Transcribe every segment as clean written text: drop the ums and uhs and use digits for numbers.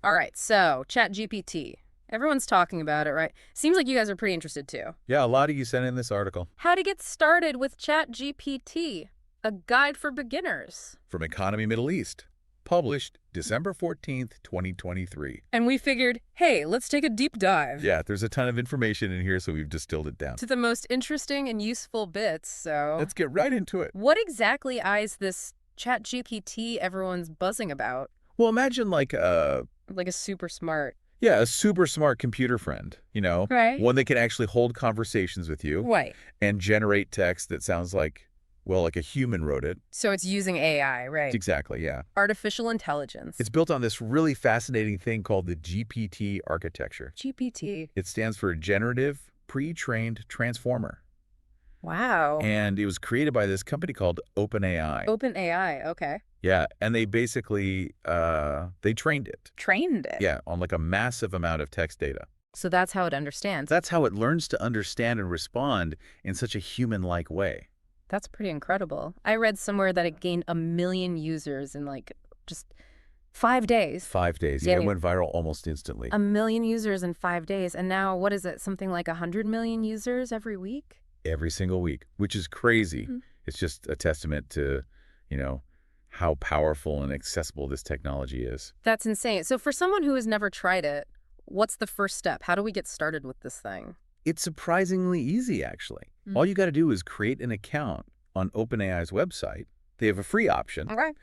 All right, so ChatGPT. Everyone's talking about it, right? Seems like you guys are pretty interested too. Yeah, a lot of you sent in this article How to get started with ChatGPT, a guide for beginners. from Economy Middle East, published December 14th, 2023. And we figured, hey, let's take a deep dive Yeah, there's a ton of information in here, so we've distilled it down. to the most interesting and useful bits, so... Let's get right into it. What exactly is this ChatGPT everyone's buzzing about? Well, imagine like Like a super smart... a super smart computer friend, Right. one that can actually hold conversations with you Right. and generate text that sounds like, well, like a human wrote it. So it's using AI, right? Exactly, yeah. Artificial intelligence. It's built on this really fascinating thing called the GPT architecture. GPT. It stands for Generative Pre-trained Transformer. Wow. And it was created by this company called OpenAI. OpenAI, okay. Yeah, and they basically, they trained it. Trained it. Yeah, on like a massive amount of text data. So that's how it understands. That's how it learns to understand and respond in such a human-like way. That's pretty incredible. I read somewhere that it gained 1 million users in like just 5 days. 5 days. Yeah, Yeah, it yeah. went viral almost instantly. 1 million users in 5 days. And now, what is it? Something like 100 million users every week? Every single week, which is crazy. Mhm. It's just a testament to, how powerful and accessible this technology is. That's insane. So for someone who has never tried it, what's the first step? How do we get started with this thing? It's surprisingly easy, actually. Mhm. All you got to do is create an account on OpenAI's website. They have a free option, Okay.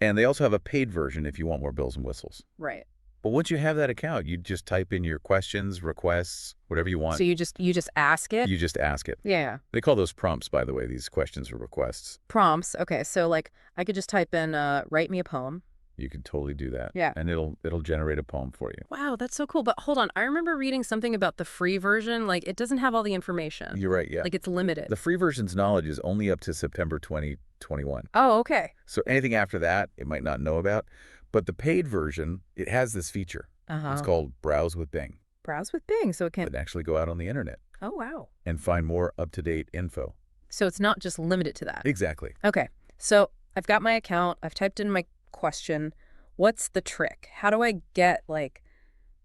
and they also have a paid version if you want more bells and whistles. Right. But once you have that account, you just type in your questions, requests, whatever you want. So you just ask it? You just ask it. Yeah. They call those prompts, by the way, these questions or requests. Prompts. Okay. So like I could just type in write me a poem. You can totally do that. Yeah. And it'll generate a poem for you. Wow, that's so cool. But hold on. I remember reading something about the free version. Like it doesn't have all the information. You're right, yeah. Like it's limited. The free version's knowledge is only up to September 2021. Oh, okay. So anything after that, it might not know about. But the paid version, it has this feature. Uh-huh. It's called Browse with Bing. Browse with Bing, so it can... And actually go out on the internet Oh, wow. and find more up-to-date info. So it's not just limited to that. Exactly. Okay. So I've got my account. I've typed in my question. What's the trick? How do I get, like,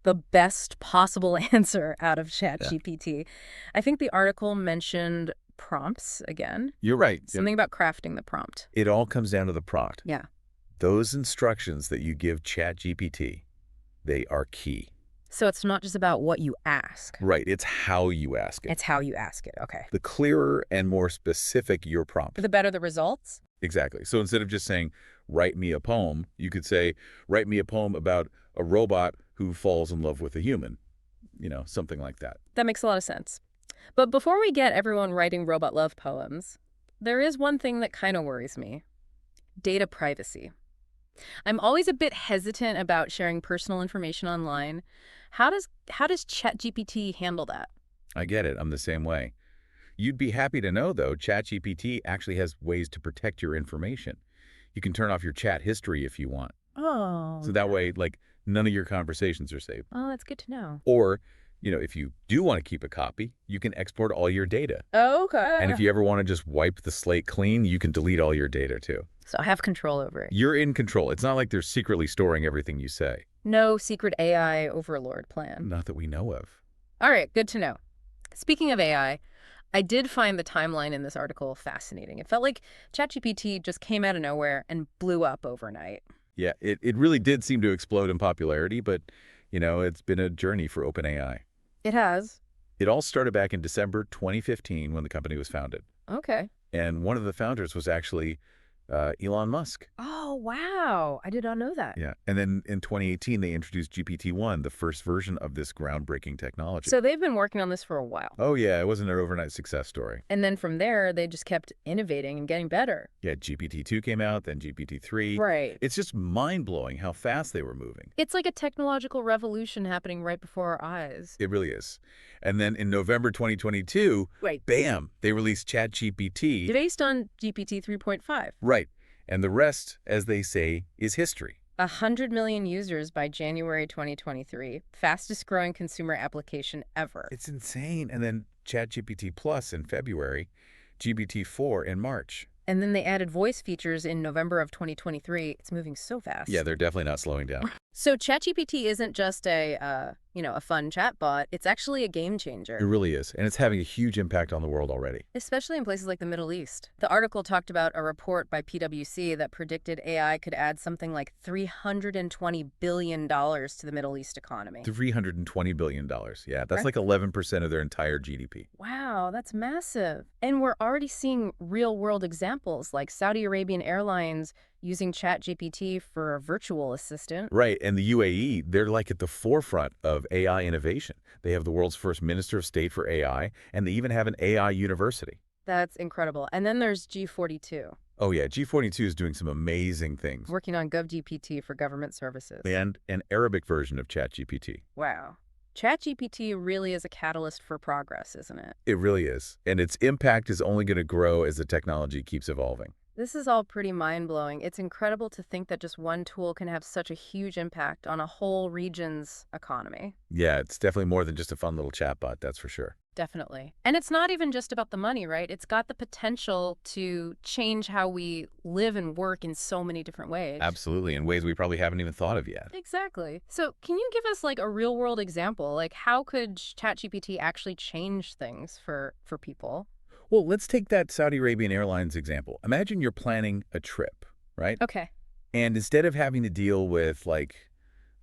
the best possible answer out of ChatGPT? I think the article mentioned prompts again. You're right. Something about crafting the prompt. It all comes down to the prompt. Yeah. Those instructions that you give ChatGPT, they are key. So it's not just about what you ask. Right. It's how you ask it. It's how you ask it. Okay. The clearer and more specific your prompt. The better the results? Exactly. So instead of just saying, write me a poem, you could say, write me a poem about a robot who falls in love with a human. Something like that. That makes a lot of sense. But before we get everyone writing robot love poems, there is one thing that kind of worries me. Data privacy. I'm always a bit hesitant about sharing personal information online. How does ChatGPT handle that? I get it. I'm the same way. You'd be happy to know, though, ChatGPT actually has ways to protect your information. You can turn off your chat history if you want. Oh. So that way, none of your conversations are saved. Oh, that's good to know. Or, if you do want to keep a copy, you can export all your data. Okay. And if you ever want to just wipe the slate clean, you can delete all your data, too. So I have control over it. You're in control. It's not like they're secretly storing everything you say. No secret AI overlord plan. Not that we know of. All right, good to know. Speaking of AI, I did find the timeline in this article fascinating. It felt like ChatGPT just came out of nowhere and blew up overnight. Yeah, it really did seem to explode in popularity, but, it's been a journey for OpenAI. It has. It all started back in December 2015 when the company was founded. Okay. And one of the founders was actually Elon Musk. Oh, wow. I did not know that. Yeah. And then in 2018, they introduced GPT-1, the first version of this groundbreaking technology. So they've been working on this for a while. Oh, yeah. It wasn't an overnight success story. And then from there, they just kept innovating and getting better. Yeah, GPT-2 came out, then GPT-3. Right. It's just mind-blowing how fast they were moving. It's like a technological revolution happening right before our eyes. It really is. And then in November 2022, Right. bam, they released ChatGPT. Based on GPT 3.5. Right. And the rest, as they say, is history. 100 million users by January 2023. Fastest growing consumer application ever. It's insane. And then ChatGPT Plus in February, GPT-4 in March. And then they added voice features in November of 2023. It's moving so Yeah, fast. they're definitely not slowing down. So ChatGPT isn't just a fun chatbot. It's actually a game It changer, really is, and it's having a huge impact on the world already. especially in places like the Middle East. The article talked about a report by PwC that predicted AI could add something like $320 billion to the Middle East economy. $320 billion. Yeah, that's Right? like 11% of their entire GDP. Wow, that's massive. And we're already seeing real-world examples like Saudi Arabian Airlines using ChatGPT for a virtual assistant. Right, and the UAE, they're like at the forefront of AI innovation. They have the world's first Minister of State for AI, and they even have an AI university. That's incredible. And then there's G42, Oh yeah, G42 is doing some amazing things. working on GovGPT for government services. And an Arabic version of ChatGPT. Wow. ChatGPT really is a catalyst for progress, isn't it? It really is. And its impact is only going to grow as the technology keeps evolving. This is all pretty mind-blowing. It's incredible to think that just one tool can have such a huge impact on a whole region's economy. Yeah, it's definitely more than just a fun little chatbot, that's for sure. Definitely. And it's not even just about the money, right? It's got the potential to change how we live and work in so many different ways. Absolutely, in ways we probably haven't even thought of yet. Exactly. So can you give us like a real-world example? Like how could ChatGPT actually change things for people? Well, let's take that Saudi Arabian Airlines example. Imagine you're planning a trip, right? Okay. And instead of having to deal with like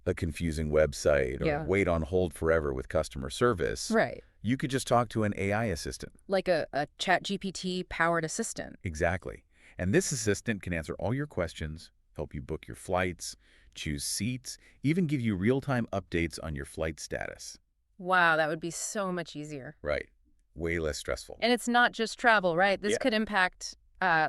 a confusing website or Yeah. wait on hold forever with customer service, Right. you could just talk to an AI assistant. Like a ChatGPT powered assistant. Exactly. And this assistant can answer all your questions, help you book your flights, choose seats, even give you real-time updates on your flight status. Wow, that would be so much easier. Right. Way less stressful. And it's not just travel, right? This Yeah. could impact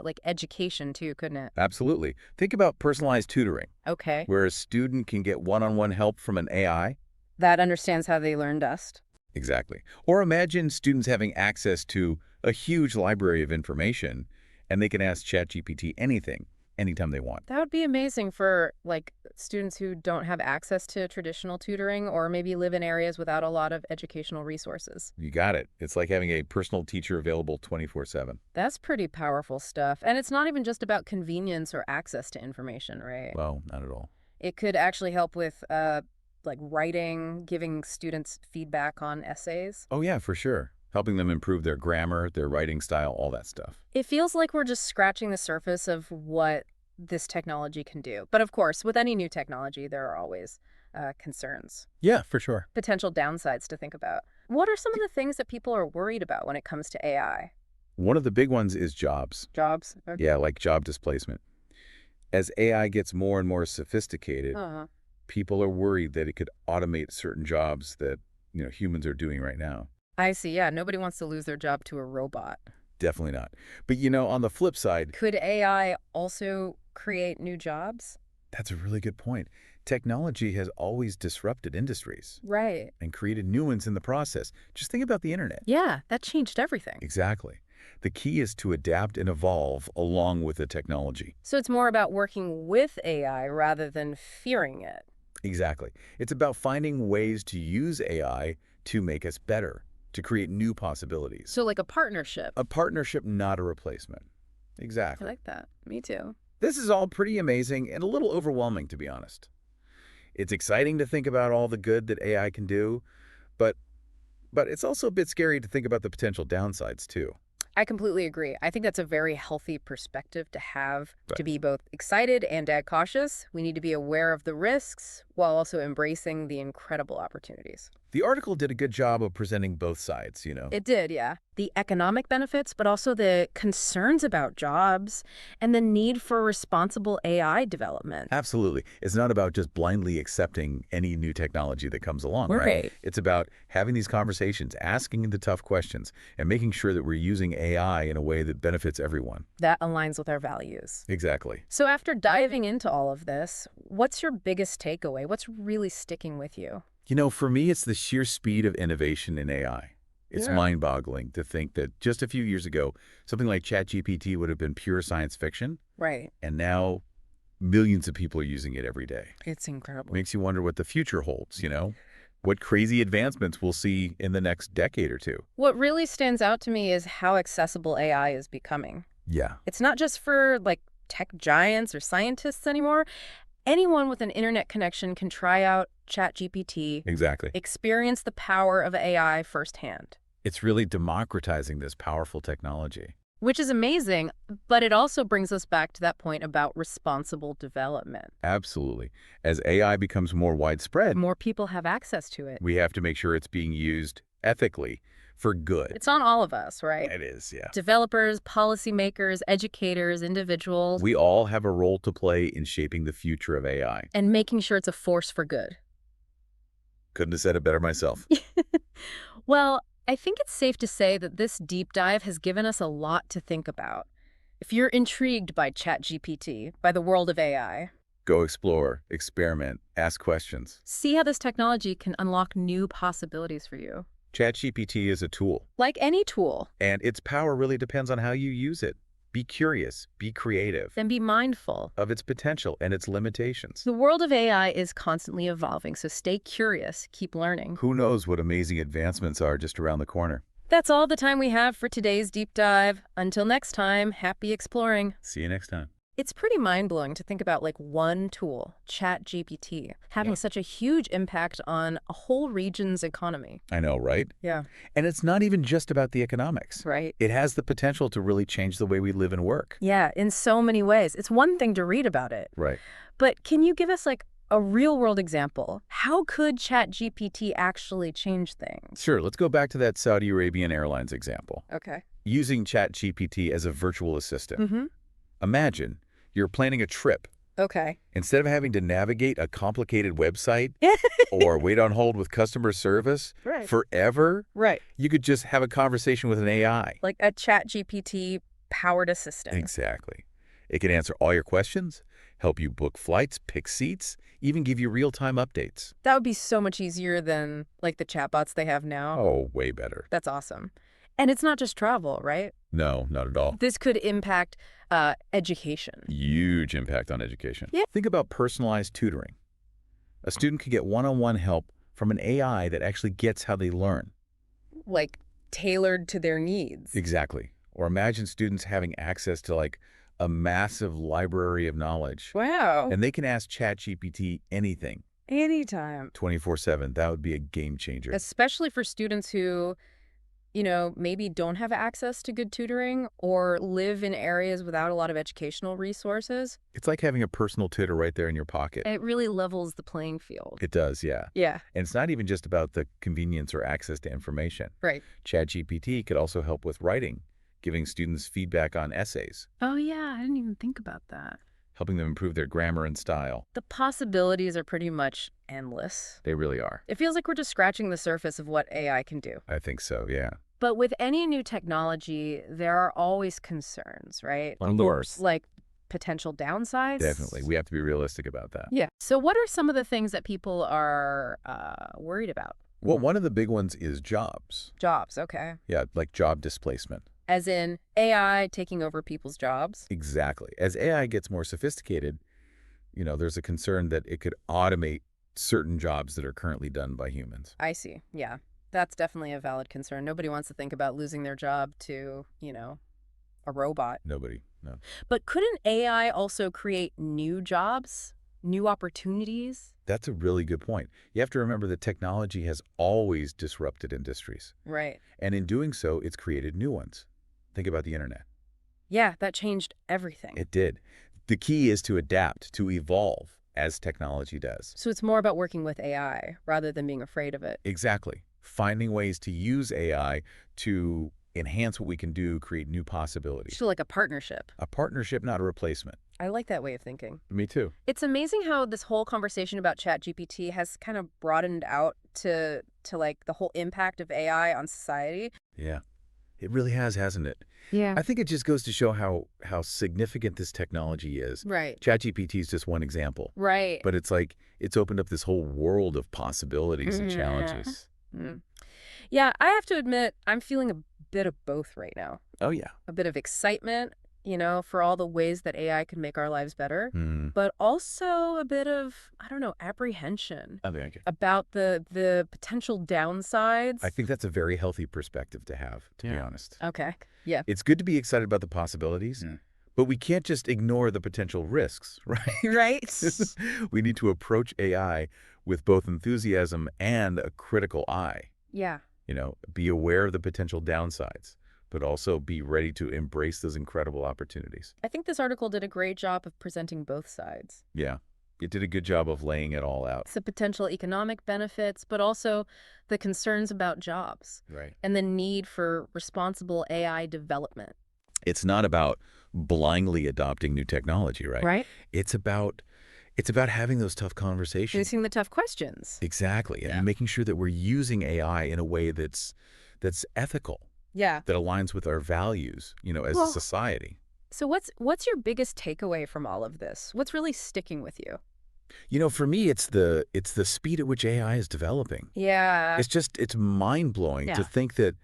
like education too, couldn't it? Absolutely. Think about personalized tutoring, Okay. where a student can get one-on-one help from an AI. That understands how they learn best. Exactly. Or imagine students having access to a huge library of information, and they can ask ChatGPT anything, anytime they want. That would be amazing for like students who don't have access to traditional tutoring or maybe live in areas without a lot of educational resources. You got it. It's like having a personal teacher available 24/7. That's pretty powerful stuff. And it's not even just about convenience or access to information, right? Well, not at all. It could actually help with like writing, giving students feedback on essays. Oh, yeah, for sure. Helping them improve their grammar, their writing style, all that stuff. It feels like we're just scratching the surface of what this technology can do. But of course, with any new technology, there are always concerns, Yeah, for sure. potential downsides to think about. What are some of the things that people are worried about when it comes to AI? One of the big ones is jobs. Jobs? Okay. Yeah, like job displacement. As AI gets more and more sophisticated, Uh-huh. people are worried that it could automate certain jobs that, humans are doing right now. I see. Yeah, nobody wants to lose their job to a robot. Definitely not. But, on the flip side, Could AI also create new jobs? that's a really good point. Technology has always disrupted industries Right. and created new ones in the process. Just think about the internet. Yeah, that changed everything. Exactly. The key is to adapt and evolve along with the technology. So it's more about working with AI rather than fearing it. Exactly. It's about finding ways to use AI to make us better, to create new possibilities. So like a partnership. A partnership, not a replacement. I Exactly. like that. Me too. This is all pretty amazing and a little overwhelming, to be honest. It's exciting to think about all the good that AI can do, but it's also a bit scary to think about the potential downsides, too. I completely agree. I think that's a very healthy perspective to have, to Right. be both excited and cautious. We need to be aware of the risks while also embracing the incredible opportunities. The article did a good job of presenting both sides. It did, yeah. The economic benefits, but also the concerns about jobs and the need for responsible AI development. Absolutely. It's not about just blindly accepting any new technology that comes along, right? Right. It's about having these conversations, asking the tough questions, and making sure that we're using AI in a way that benefits everyone. That aligns with our values. Exactly. So after diving into all of this, what's your biggest takeaway? What's really sticking with you? For me, it's the sheer speed of innovation in AI. It's Yeah. mind-boggling to think that just a few years ago, something like ChatGPT would have been pure science fiction, Right. and now millions of people are using it every day. It's incredible. Makes you wonder what the future holds. What crazy advancements we'll see in the next decade or two. What really stands out to me is how accessible AI is becoming. Yeah, It's not just for, like, tech giants or scientists anymore. Anyone with an internet connection can try out ChatGPT, exactly. experience the power of AI firsthand, It's really democratizing this powerful technology. which is amazing, but it also brings us back to that point about responsible development. Absolutely. As AI becomes more widespread, More people have access to it. we have to make sure it's being used ethically for good. It's on all of us, right? It is, yeah. Developers, policymakers, educators, individuals, We all have a role to play in shaping the future of AI. and making sure it's a force for good. Couldn't have said it better myself. Well, I think it's safe to say that this deep dive has given us a lot to think about. If you're intrigued by ChatGPT, by the world of AI, Go explore, experiment, ask questions. see how this technology can unlock new possibilities for you. ChatGPT is a tool, Like any tool, and its power really depends on how you use it. Be curious, be creative then be mindful. of its potential and its limitations. The world of AI is constantly evolving, so stay curious, keep learning. Who knows what amazing advancements are just around the corner. That's all the time we have for today's deep dive. Until next time, happy exploring. See you next time. It's pretty mind-blowing to think about like one tool, ChatGPT, having Yeah. such a huge impact on a whole region's economy. I know, right? Yeah. And it's not even just about the economics. Right. It has the potential to really change the way we live and work. Yeah, in so many ways. It's one thing to read about it, Right. but can you give us like a real-world example? How could ChatGPT actually change things? Sure, let's go back to that Saudi Arabian Airlines example. Okay. Using ChatGPT as a virtual assistant. Mm-hmm. Imagine you're planning a trip. Okay. Instead of having to navigate a complicated website or wait on hold with customer service Right. forever, Right. you could just have a conversation with an AI. Like a ChatGPT powered assistant. Exactly. It can answer all your questions, help you book flights, pick seats, even give you real-time updates. That would be so much easier than like the chatbots they have now. Oh, way better. That's awesome. And it's not just travel, right? No, not at all. This could impact education. Huge impact on education. Yeah. Think about personalized tutoring. A student could get one-on-one help from an AI that actually gets how they learn. Like tailored to their needs. Exactly. Or imagine students having access to like a massive library of knowledge. Wow. And they can ask ChatGPT anything Anytime. 24/7. That would be a game changer. Especially for students who, maybe don't have access to good tutoring or live in areas without a lot of educational resources. It's like having a personal tutor right there in your pocket. It really levels the playing field. It does, yeah. Yeah, And it's not even just about the convenience or access to information. right. ChatGPT could also help with writing, giving students feedback on essays, Oh, yeah, I didn't even think about that. helping them improve their grammar and style. The possibilities are pretty much endless. They really are. It feels like we're just scratching the surface of what AI can do. I think so, yeah. But with any new technology, there are always concerns, right? Of course. Like potential downsides. Definitely. We have to be realistic about that. Yeah. So what are some of the things that people are worried about? Well, one of the big ones is jobs. Jobs, okay. Yeah, like job displacement. As in AI taking over people's jobs? Exactly. As AI gets more sophisticated, there's a concern that it could automate certain jobs that are currently done by humans. I see. Yeah. That's definitely a valid concern. Nobody wants to think about losing their job to, a robot. Nobody, no. But couldn't AI also create new jobs, new opportunities? That's a really good point. You have to remember that technology has always disrupted industries. Right. And in doing so, it's created new ones. Think about the internet. Yeah, that changed everything. It did. The key is to adapt, to evolve as technology does. So it's more about working with AI rather than being afraid of it. Exactly. Finding ways to use AI to enhance what we can do, create new possibilities. So like a partnership. A partnership, not a replacement. I like that way of thinking. Me too. It's amazing how this whole conversation about ChatGPT has kind of broadened out to like the whole impact of AI on society. Yeah. It really has, hasn't it? Yeah. I think it just goes to show how significant this technology is. Right. ChatGPT is just one example. Right. But it's like it's opened up this whole world of possibilities and challenges. Mm. Yeah, I have to admit, I'm feeling a bit of both right now. Oh, yeah. A bit of excitement for all the ways that AI could make our lives better, Hmm. but also a bit of, I don't know, apprehension I think about the potential I downsides. think that's a very healthy perspective to have, to be Yeah. honest. Okay. Yeah. It's good to be excited about the possibilities, Yeah. but we can't just ignore the potential risks, right? Right? We need to approach AI with both enthusiasm and a critical eye. Yeah. Be aware of the potential downsides, but also be ready to embrace those incredible opportunities. I think this article did a great job of presenting both sides. Yeah, it did a good job of laying it all out. The potential economic benefits, but also the concerns about jobs Right. and the need for responsible AI development. It's not about blindly adopting new technology, right? Right? It's about having those tough conversations. Facing the tough questions. Exactly, Yeah. and making sure that we're using AI in a way that's ethical, Yeah. that aligns with our values, as a Well, society. So what's your biggest takeaway from all of this? What's really sticking with you? For me, it's the speed at which AI is developing. Yeah. It's mind-blowing to Yeah. think that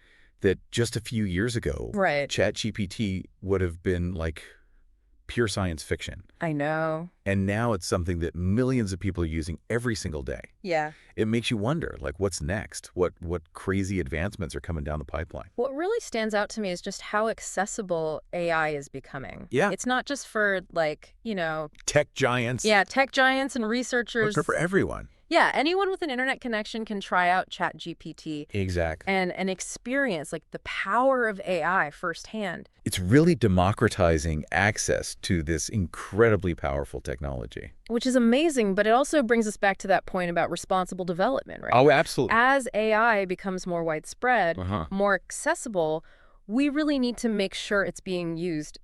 just a few years ago, Right. ChatGPT would have been like pure science fiction. I know. And now it's something that millions of people are using every single day. Yeah. It makes you wonder, like, what's next? What crazy advancements are coming down the pipeline? What really stands out to me is just how accessible AI is becoming. Yeah. It's not just for Tech giants. yeah, tech giants and But researchers. for everyone. Yeah, anyone with an internet connection can try out ChatGPT Exactly. and experience the power of AI firsthand. It's really democratizing access to this incredibly powerful technology. Which is amazing, but it also brings us back to that point about responsible development, right? Oh, absolutely. As AI becomes more widespread, Uh-huh. more accessible, we really need to make sure it's being used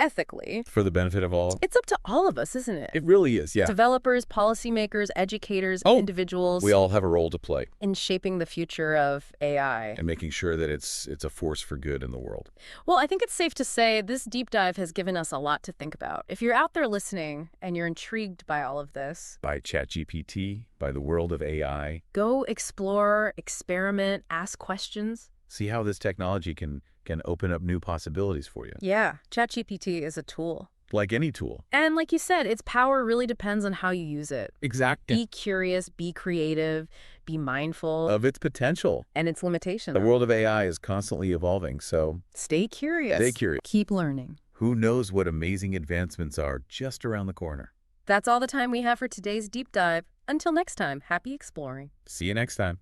ethically. For the benefit of all. It's up to all of us, isn't it? It really is, yeah. Developers, policymakers, educators, Oh, individuals We all have a role to play in shaping the future of AI. and making sure that it's a force for good in the world. Well, I think it's safe to say this deep dive has given us a lot to think about. If you're out there listening and you're intrigued by all of this, By ChatGPT, by the world of AI, go explore, experiment, ask questions. see how this technology can open up new possibilities for you. Yeah, ChatGPT is a tool. Like any tool. And like you said, its power really depends on how you use it. Exactly. Be curious, be creative, be mindful, Of its potential. and its limitations. The world of AI is constantly evolving, so Stay curious. stay curious. Keep learning. Who knows what amazing advancements are just around the corner. That's all the time we have for today's deep dive. Until next time, happy exploring. See you next time.